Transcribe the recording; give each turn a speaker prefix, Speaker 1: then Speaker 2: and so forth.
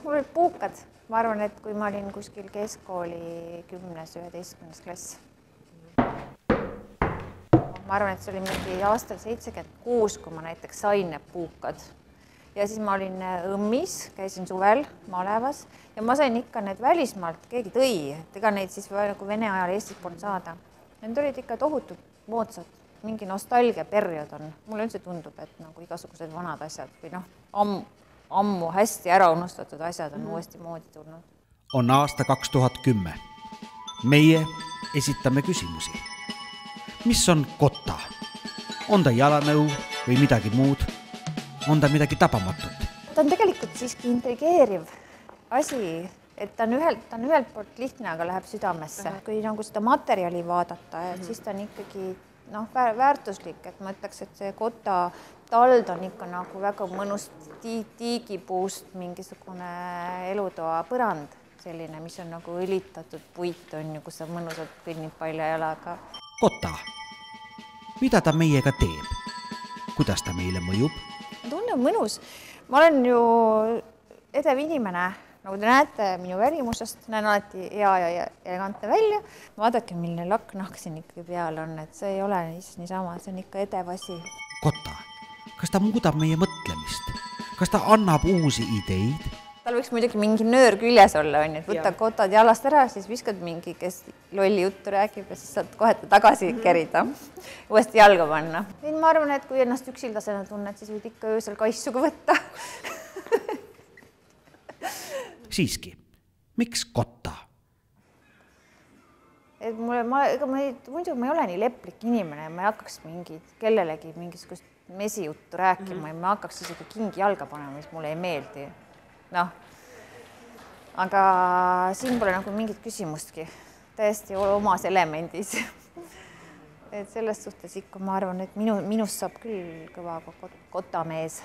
Speaker 1: mul olid puukad. Ma arvan, et kui ma olin kuskil keskkooli 10.–11. klass. Ma arvan, et see oli mingi aastal 76, kui ma näiteks sain need puukad. Ja siis ma olin Õmmis, käisin suvel malevas ja ma sain ikka need välismaalt, keegi tõi, et ega neid siis nagu Vene ajal Eestis polnud saada. Need olid ikka tohutult moodsad, mingi nostalgia periood on. Mulle üldse tundub, et nagu igasugused vanad asjad või ammu hästi ära unustatud asjad on uuesti moodi tulnud.
Speaker 2: On aasta 2010. Meie esitame küsimusi. Mis on kotta? On ta jalanõu või midagi muud? On ta midagi tabamatut?
Speaker 1: Ta on tegelikult siiski intrigeeriv asi, et ta on ühelt poolt lihtne, aga läheb südamesse. Kui nagu seda materjali vaadata, siis ta on ikkagi väärtuslik, et ma ütleks, et see kotta tald on ikka nagu väga mõnus tiigipuust mingisugune elutoa põrand, selline, mis on nagu õlitatud puit on ju, kus sa mõnusalt kõnnid palja jalaga.
Speaker 2: Kotta. Mida ta meiega teeb? Kuidas ta meile mõjub?
Speaker 1: Tunne on mõnus. Ma olen ju edev inimene, nagu te näete minu välimusest, näen alati hea ja elegantne välja. Vaadake, milline laknahk siin ikkagi peal on, et see ei ole niisama, see on ikka edev asi.
Speaker 2: Kotta. Kas ta muudab meie mõtlemist? Kas ta annab uusi ideid?
Speaker 1: Tal võiks muidugi mingi nöör küljes olla, et võtta kotad jalast ära, siis viskad mingi, kes lolli juttu räägib ja siis saad kohe tagasi kerida, uuesti jalga panna. Ma arvan, et kui ennast üksildasena tunned, siis võid ikka öösel kaissuga võtta.
Speaker 2: Siiski, miks kotta?
Speaker 1: Muidu ma ei ole nii leplik inimene ja ma ei hakkaks kellelegi mingisugust mesijuttu rääkima ja ma hakkaks isegi kingi jalga panema, mis mulle ei meeldi. Aga siin pole nagu mingit küsimustki, täiesti omas elemendis. Et selles suhtes ikka ma arvan, et minust saab küll kõva kotamees.